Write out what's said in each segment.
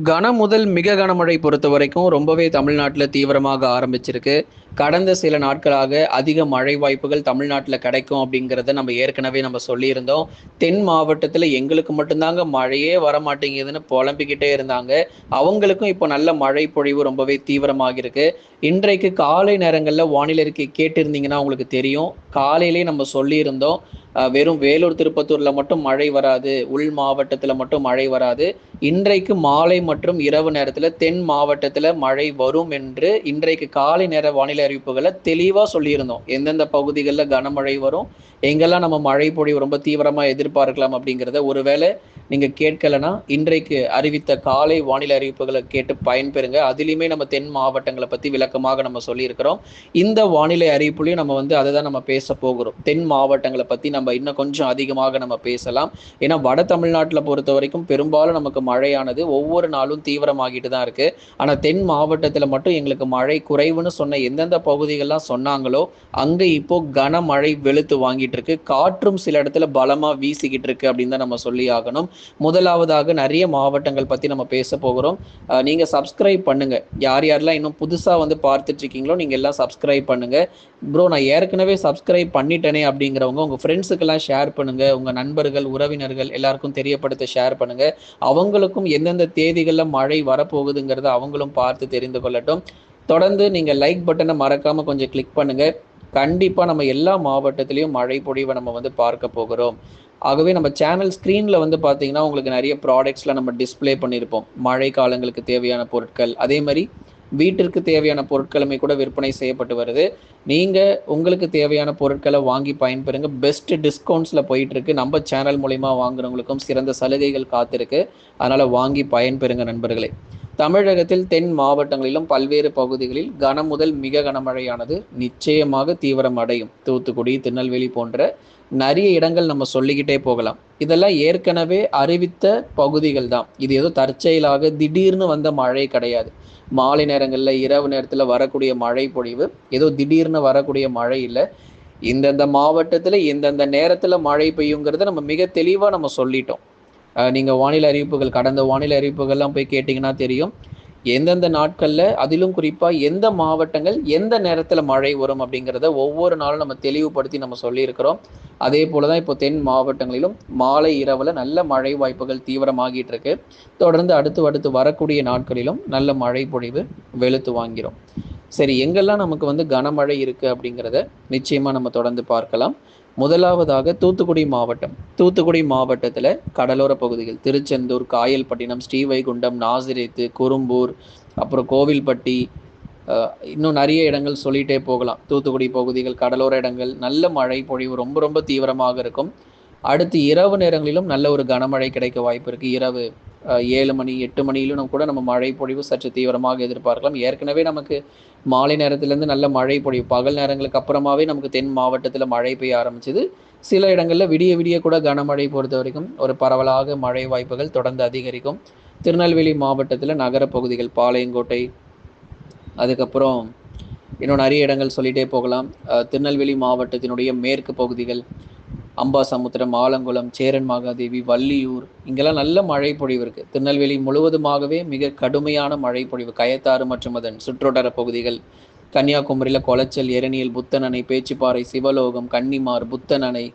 கன முதல் மிக கனமழை பொறுத்தவரைக்கும் ரொம்பவே தமிழ்நாட்டுல தீவிரமாக ஆரம்பிச்சிருக்கு. கடந்த சில நாட்களாக அதிக மழை வாய்ப்புகள் தமிழ்நாட்டுல கிடைக்கும் அப்படிங்கிறத நம்ம ஏற்கனவே சொல்லியிருந்தோம். தென் மாவட்டத்துல எங்களுக்கு மட்டும் தாங்க மழையே வரமாட்டேங்குதுன்னு புலம்பிக்கிட்டே இருந்தாங்க. அவங்களுக்கும் இப்போ நல்ல மழை பொழிவு ரொம்பவே தீவிரமாகியிருக்கு. இன்றைக்கு காலை நேரங்கள்ல வானிலை அறிக்கை கேட்டிருந்தீங்கன்னா உங்களுக்கு தெரியும். காலையிலேயே நம்ம சொல்லியிருந்தோம். வெறும் வேலூர், திருப்பத்தூர்ல மட்டும் மழை வராது. உள் மாவட்டத்துல மட்டும் மழை வராது. இன்றைக்கு மாலை மற்றும் இரவு நேரத்துல தென் மாவட்டத்துல மழை வரும் என்று இன்றைக்கு காலை நேர வானிலை அறிவிப்புகளை தெளிவா சொல்லியிருந்தோம். எந்தெந்த பகுதிகளில் கனமழை வரும், எங்கெல்லாம் நம்ம மழை பொழிவு ரொம்ப தீவிரமா எதிர்பார்க்கலாம் அப்படிங்கிறத ஒருவேளை நீங்க கேட்கலன்னா இன்றைக்கு அறிவித்த காலை வானிலை அறிவிப்புகளை கேட்டு பயன்பெறுங்க. அதுலயுமே நம்ம தென் மாவட்டங்களை பத்தி விளக்கமாக நம்ம சொல்லியிருக்கிறோம். இந்த வானிலை அறிவிப்புலையும் நம்ம அதை தான் நம்ம பேச போகிறோம். தென் மாவட்டங்களை பத்தி நம்ம இன்னும் கொஞ்சம் அதிகமாக நம்ம பேசலாம். ஏன்னா வட தமிழ்நாட்டில் பொறுத்த வரைக்கும் பெரும்பாலும் நமக்கு மழையானது ஒவ்வொரு நாளும் தீவிரமாகிட்டு தான் இருக்கு. ஆனா தென் மாவட்டத்துல மட்டும் எங்களுக்கு மழை குறைவுன்னு சொன்ன எந்தெந்த பகுதிகள்லாம் சொன்னாங்களோ அங்க இப்போ கனமழை வெளுத்து வாங்கிட்டு இருக்கு. காற்றும் சில இடத்துல பலமா வீசிக்கிட்டு இருக்கு அப்படின்னு தான் நம்ம சொல்லி ஆகணும். முதலாவதாக நிறைய மாவட்டங்கள் பத்தி நம்ம பேச போகிறோம். நீங்க சப்ஸ்கிரைப் பண்ணுங்க. யார் யாரெல்லாம் இன்னும் புதுசா பார்த்துட்டு இருக்கீங்களோ நீங்க எல்லாம் சப்ஸ்கிரைப் பண்ணுங்க. ப்ரோ, நான் ஏற்கனவே சப்ஸ்கிரைப் பண்ணிட்டேனே அப்படிங்கிறவங்க உங்க ஃப்ரெண்ட்ஸுக்கெல்லாம் ஷேர் பண்ணுங்க. உங்க நண்பர்கள், உறவினர்கள் எல்லாருக்கும் தெரியப்படுத்த ஷேர் பண்ணுங்க. அவங்களுக்கும் எந்தெந்த தேதிகளில் மழை வரப்போகுதுங்கிறத அவங்களும் பார்த்து தெரிந்து கொள்ளட்டும். தொடர்ந்து நீங்க லைக் பட்டனை மறக்காம கொஞ்சம் கிளிக் பண்ணுங்க. கண்டிப்பா நம்ம எல்லா மாவட்டத்திலையும் மழை பொழிவை நம்ம பார்க்க போகிறோம். ஆகவே நம்ம சேனல் ஸ்க்ரீன்ல பார்த்தீங்கன்னா உங்களுக்கு நிறைய ப்ராடக்ட்ஸ்லாம் நம்ம டிஸ்பிளே பண்ணியிருப்போம். மழை காலங்களுக்கு தேவையான பொருட்கள், அதே மாதிரி வீட்டிற்கு தேவையான பொருட்களுமே கூட விற்பனை செய்யப்பட்டு வருது. நீங்க உங்களுக்கு தேவையான பொருட்களை வாங்கி பயன்பெறுங்க. பெஸ்ட் டிஸ்கவுண்ட்ஸ்ல போயிட்டு இருக்கு. நம்ம சேனல் மூலயமா வாங்குறவங்களுக்கும் சிறந்த சலுகைகள் காத்திருக்கு. அதனால வாங்கி பயன்பெறுங்க நண்பர்களே. தமிழகத்தில் தென் மாவட்டங்களிலும் பல்வேறு பகுதிகளில் கன முதல் மிக கனமழையானது நிச்சயமாக தீவிரம் அடையும். தூத்துக்குடி, திருநெல்வேலி போன்ற நிறைய இடங்கள் நம்ம சொல்லிக்கிட்டே போகலாம். இதெல்லாம் ஏற்கனவே அறிவித்த பகுதிகள் தான். இது ஏதோ தற்செயலாக திடீர்னு வந்த மழை கிடையாது. மாலை நேரங்கள்ல, இரவு நேரத்துல வரக்கூடிய மழை பொழிவு ஏதோ திடீர்னு வரக்கூடிய மழை இல்லை. இந்தந்த மாவட்டத்துல எந்தெந்த நேரத்துல மழை பெய்யுங்கிறத நம்ம மிக தெளிவா நம்ம சொல்லிட்டோம். நீங்க வானிலை அறிவிப்புகள், கடந்த வானிலை அறிவிப்புகள்லாம் போய் கேட்டிங்கன்னா தெரியும். எந்தெந்த நாட்கள்ல, அதிலும் குறிப்பா எந்த மாவட்டங்கள் எந்த நேரத்துல மழை வரும் அப்படிங்கிறத ஒவ்வொரு நாளும் நம்ம தெளிவுபடுத்தி நம்ம சொல்லியிருக்கிறோம். அதே போலதான் இப்போ தென் மாவட்டங்களிலும் மாலை இரவுல நல்ல மழை வாய்ப்புகள் தீவிரமாகிட்டு இருக்கு. தொடர்ந்து அடுத்து வரக்கூடிய நாட்களிலும் நல்ல மழை பொழிவு வெளுத்து வாங்கிறோம். சரி, எங்கெல்லாம் நமக்கு கனமழை இருக்கு அப்படிங்கிறத நிச்சயமா நம்ம தொடர்ந்து பார்க்கலாம். முதலாவதாக தூத்துக்குடி மாவட்டம். தூத்துக்குடி மாவட்டத்துல கடலோர பகுதிகள் திருச்செந்தூர், காயல்பட்டினம், ஸ்ரீவைகுண்டம், நாசிரேத்து, குரும்பூர், அப்புறம் கோவில்பட்டி, இன்னும் நிறைய இடங்கள் சொல்லிட்டே போகலாம். தூத்துக்குடி பகுதிகள், கடலோர இடங்கள் நல்ல மழை பொழிவு ரொம்ப ரொம்ப தீவிரமாக இருக்கும். அடுத்து இரவு நேரங்களிலும் நல்ல ஒரு கனமழை கிடைக்க வாய்ப்பு இருக்கு. இரவு 7 மணி 8 மணியிலும் கூட நம்ம மழை பொழிவு சற்று தீவிரமாக எதிர்பார்க்கலாம். ஏற்கனவே நமக்கு மாலை நேரத்திலேருந்து நல்ல மழை பொழிவு, பகல் நேரங்களுக்கு அப்புறமாவே நமக்கு தென் மாவட்டத்தில் மழை பெய்ய ஆரம்பிச்சது. சில இடங்களில் விடிய விடிய கூட கனமழை பொறுத்த வரைக்கும் ஒரு பரவலாக மழை வாய்ப்புகள் தொடர்ந்து அதிகரிக்கும். திருநெல்வேலி மாவட்டத்தில் நகர பகுதிகள், பாளையங்கோட்டை, அதுக்கப்புறம் இன்னும் நிறைய இடங்கள் சொல்லிகிட்டே போகலாம். திருநெல்வேலி மாவட்டத்தினுடைய மேற்கு பகுதிகள், அம்பாசமுத்திரம், ஆலங்குளம், சேரன் மாகாதேவி, வள்ளியூர், இங்கெல்லாம் நல்ல மழை பொழிவு இருக்கு. திருநெல்வேலி முழுவதுமாகவே மிக கடுமையான மழை பொழிவு. கயத்தாறு மற்றும் அதன் சுற்றுவட்டார பகுதிகள், கன்னியாகுமரியில் கொளச்சல், எரணியல், புத்தன் அணை, பேச்சிப்பாறை, சிவலோகம், கன்னிமார், புத்தன் அணை,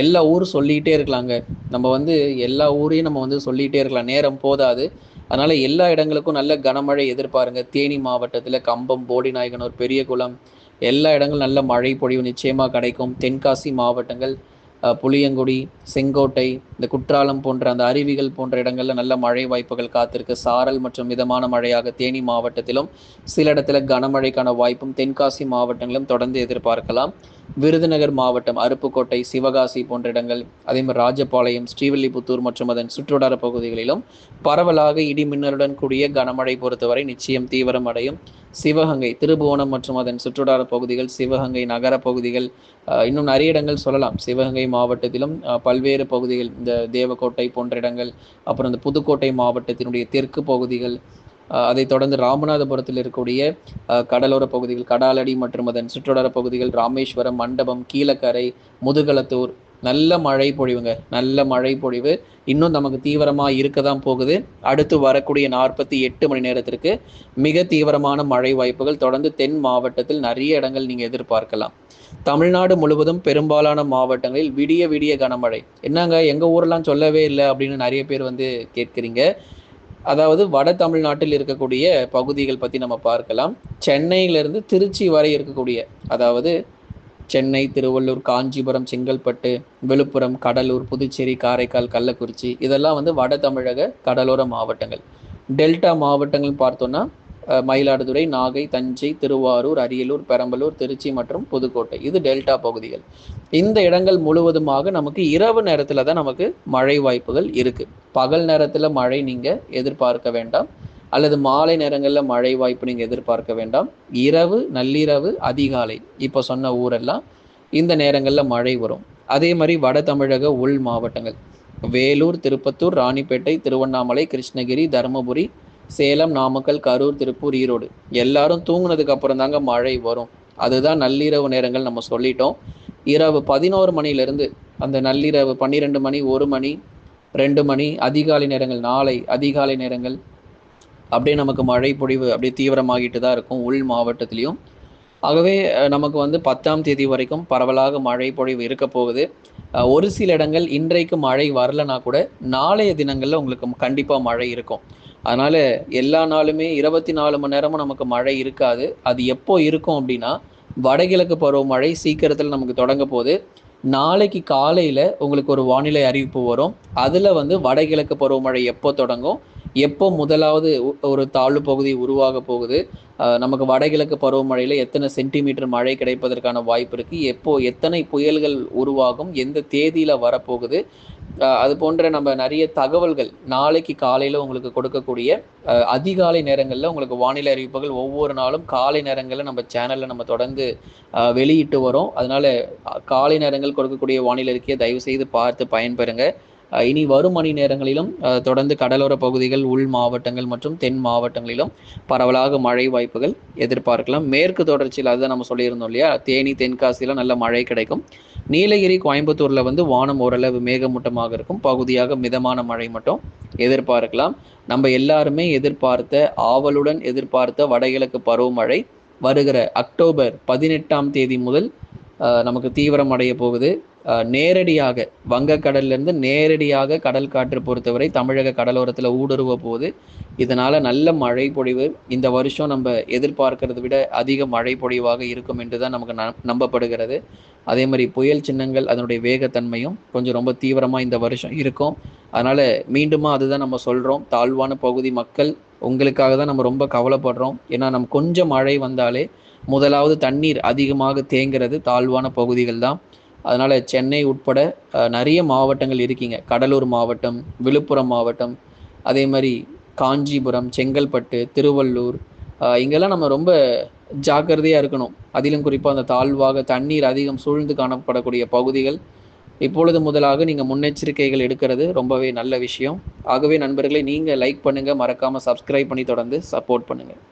எல்லா ஊரும் சொல்லிகிட்டே இருக்கலாங்க. நம்ம எல்லா ஊரையும் நம்ம சொல்லிகிட்டே இருக்கலாம், நேரம் போதாது. அதனால எல்லா இடங்களுக்கும் நல்ல கனமழை எதிர்பாருங்க. தேனி மாவட்டத்தில் கம்பம், போடிநாயகனூர், பெரியகுளம், எல்லா இடங்களும் நல்ல மழை பொழிவு நிச்சயமாக கிடைக்கும். தென்காசி மாவட்டங்கள், புளியங்குடி, செங்கோட்டை, இந்த குற்றாலம் போன்ற அந்த அருவிகள் போன்ற இடங்கள்ல நல்ல மழை வாய்ப்புகள் காத்திருக்கு. சாரல் மற்றும் மிதமான மழையாக தேனி மாவட்டத்திலும் சில இடத்துல கனமழைக்கான வாய்ப்பும் தென்காசி மாவட்டங்களிலும் தொடர்ந்து எதிர்பார்க்கலாம். விருதுநகர் மாவட்டம், அருப்புக்கோட்டை, சிவகாசி போன்ற இடங்கள், அதே மாதிரி ராஜபாளையம், ஸ்ரீவில்லிபுத்தூர் மற்றும் அதன் சுற்றுவட்டார பகுதிகளிலும் பரவலாக இடி மின்னலுடன் கூடிய கனமழை பொறுத்தவரை நிச்சயம் தீவிரம் அடையும். சிவகங்கை, திருபுவனம் மற்றும் அதன் சுற்றுவட்டார பகுதிகள், சிவகங்கை நகர பகுதிகள், இன்னும் நிறைய இடங்கள் சொல்லலாம். சிவகங்கை மாவட்டத்திலும் பல்வேறு பகுதிகள், இந்த தேவக்கோட்டை போன்ற இடங்கள், அப்புறம் இந்த புதுக்கோட்டை மாவட்டத்தினுடைய தெற்கு பகுதிகள், அதை தொடர்ந்து ராமநாதபுரத்தில் இருக்கக்கூடிய கடலோர பகுதிகள், கடாலடி மற்றும் அதன் சுற்றுவட்டார பகுதிகள், ராமேஸ்வரம், மண்டபம், கீழக்கரை, முதுகலத்தூர், நல்ல மழை பொழிவுங்க. நல்ல மழை பொழிவு. இன்னும் நமக்கு தீவிரமா இருக்க தான் போகுது. அடுத்து வரக்கூடிய 48 மணி நேரத்திற்கு மிக தீவிரமான மழை வாய்ப்புகள் தொடர்ந்து தென் மாவட்டத்தில் நெறைய இடங்கள் நீங்க எதிர்பார்க்கலாம். தமிழ்நாடு முழுவதும் பெரும்பாலான மாவட்டங்களில் விடிய விடிய கனமழை. என்னங்க எங்க ஊரெல்லாம் சொல்லவே இல்ல அப்படின்னு நெறைய பேர் வந்து கேட்கிறீங்க. அதாவது வட தமிழ்நாட்டில் இருக்கக்கூடிய பகுதிகள் பத்தி நம்ம பார்க்கலாம். சென்னையிலிருந்து திருச்சி வரை இருக்கக்கூடிய, அதாவது சென்னை, திருவள்ளூர், காஞ்சிபுரம், செங்கல்பட்டு, விழுப்புரம், கடலூர், புதுச்சேரி, காரைக்கால், கள்ளக்குறிச்சி இதெல்லாம் வந்து வட தமிழக கடலோர மாவட்டங்கள். டெல்டா மாவட்டங்கள்னு பார்த்தோம்னா மயிலாடுதுறை, நாகை, தஞ்சை, திருவாரூர், அரியலூர், பெரம்பலூர், திருச்சி மற்றும் புதுக்கோட்டை. இது டெல்டா பகுதிகள். இந்த இடங்கள் முழுவதுமாக நமக்கு இரவு நேரத்துல தான் நமக்கு மழை வாய்ப்புகள் இருக்கு. பகல் நேரத்துல மழை நீங்க எதிர்பார்க்க வேண்டாம், அல்லது மாலை நேரங்கள்ல மழை வாய்ப்பு நீங்க எதிர்பார்க்க வேண்டாம். இரவு, நள்ளிரவு, அதிகாலை இப்போ சொன்ன ஊரெல்லாம் இந்த நேரங்கள்ல மழை வரும். அதே மாதிரி வட தமிழக உள் மாவட்டங்கள் வேலூர், திருப்பத்தூர், ராணிப்பேட்டை, திருவண்ணாமலை, கிருஷ்ணகிரி, தருமபுரி, சேலம், நாமக்கல், கரூர், திருப்பூர், ஈரோடு எல்லாரும் தூங்குனதுக்கு அப்புறம் தாங்க மழை வரும். அதுதான் நள்ளிரவு நேரங்கள் நம்ம சொல்லிட்டோம். இரவு 11 மணியிலிருந்து அந்த நள்ளிரவு 12 மணி, 1 மணி, 2 மணி, அதிகாலை நேரங்கள், நாளை அதிகாலை நேரங்கள் அப்படியே நமக்கு மழை பொழிவு அப்படியே தீவிரமாகிட்டு தான் இருக்கும் உள் மாவட்டத்திலையும். ஆகவே நமக்கு வந்து 10ஆம் தேதி வரைக்கும் பரவலாக மழை பொழிவு இருக்க போகுது. ஒரு சில இடங்கள் இன்றைக்கு மழை வரலனா கூட நாளைய தினங்கள்ல உங்களுக்கு கண்டிப்பா மழை இருக்கும். அதனால எல்லா நாளுமே 24 மணி நேரமும் நமக்கு மழை இருக்காது. அது எப்போ இருக்கும் அப்படின்னா, வடகிழக்கு பருவமழை சீக்கிரத்தில் நமக்கு தொடங்க போகுது. நாளைக்கு காலையில உங்களுக்கு ஒரு வானிலை அறிவிப்பு வரும். அதுல வந்து வடகிழக்கு பருவமழை எப்போ தொடங்கும், எப்போ முதலாவது ஒரு தாழ்வு பகுதி உருவாக போகுது, நமக்கு வடகிழக்கு பருவமழையில எத்தனை சென்டிமீட்டர் மழை கிடைப்பதற்கான வாய்ப்பு இருக்கு, எப்போ எத்தனை புயல்கள் உருவாகும், எந்த தேதியில வரப்போகுது, அது போன்ற நம்ம நிறைய தகவல்கள் நாளைக்கு காலையில உங்களுக்கு கொடுக்கக்கூடிய அதிகாலை நேரங்கள்ல உங்களுக்கு வானிலை அறிவிப்புகள் ஒவ்வொரு நாளும் காலை நேரங்கள்ல நம்ம சேனல்ல நம்ம தொடர்ந்து வெளியிட்டு வரோம். அதனால காலை நேரங்கள் கொடுக்கக்கூடிய வானிலை அறிக்கையை தயவு செய்து பார்த்து பயன்பெறுங்க. இனி வரும் மணி நேரங்களிலும் தொடர்ந்து கடலோர பகுதிகள், உள் மாவட்டங்கள் மற்றும் தென் மாவட்டங்களிலும் பரவலாக மழை வாய்ப்புகள் எதிர்பார்க்கலாம். மேற்கு தொடர்ச்சியில் அதுதான் நம்ம சொல்லியிருந்தோம் இல்லையா, தேனி, தென்காசியில நல்ல மழை கிடைக்கும். நீலகிரி, கோயம்புத்தூர்ல வந்து வானம் ஓரளவு மேகமூட்டமாக இருக்கும். பகுதியாக மிதமான மழை மட்டும் எதிர்பார்க்கலாம். நம்ம எல்லாருமே எதிர்பார்த்த, ஆவலுடன் எதிர்பார்த்த வடகிழக்கு பருவமழை வருகிற அக்டோபர் 18ஆம் தேதி முதல் நமக்கு தீவிரம் அடைய போகுது. நேரடியாக வங்கக்கடல்லிருந்து நேரடியாக கடல் காற்று பொறுத்தவரை தமிழக கடலோரத்தில் ஊடுருவ போகுது. இதனால நல்ல மழை பொழிவு இந்த வருஷம் நம்ம எதிர்பார்க்கிறத விட அதிக மழை பொழிவாக இருக்கும் என்று தான் நமக்கு நம்பப்படுகிறது. அதே மாதிரி புயல் சின்னங்கள் அதனுடைய வேகத்தன்மையும் கொஞ்சம் ரொம்ப தீவிரமாக இந்த வருஷம் இருக்கும். அதனால மீண்டுமா அதுதான் நம்ம சொல்றோம், தாழ்வான பகுதி மக்கள் உங்களுக்காக தான் நம்ம ரொம்ப கவலைப்படுறோம். ஏன்னா நம்ம கொஞ்சம் மழை வந்தாலே முதலாவது தண்ணீர் அதிகமாக தேங்கிறது தாழ்வான பகுதிகள் தான். அதனால சென்னை உட்பட நிறைய மாவட்டங்கள் இருக்கீங்க. கடலூர் மாவட்டம், விழுப்புரம் மாவட்டம், அதே மாதிரி காஞ்சிபுரம், செங்கல்பட்டு, திருவள்ளூர், இங்கெல்லாம் நம்ம ரொம்ப ஜாக்கிரதையாக இருக்கணும். அதிலும் குறிப்பாக அந்த தாழ்வாக தண்ணீர் அதிகம் சூழ்ந்து காணப்படக்கூடிய பகுதிகள் இப்பொழுது முதலாக நீங்கள் முன்னெச்சரிக்கைகள் எடுக்கிறது ரொம்பவே நல்ல விஷயம். ஆகவே நண்பர்களே, நீங்கள் லைக் பண்ணுங்கள், மறக்காமல் சப்ஸ்கிரைப் பண்ணி தொடர்ந்து சப்போர்ட் பண்ணுங்கள்.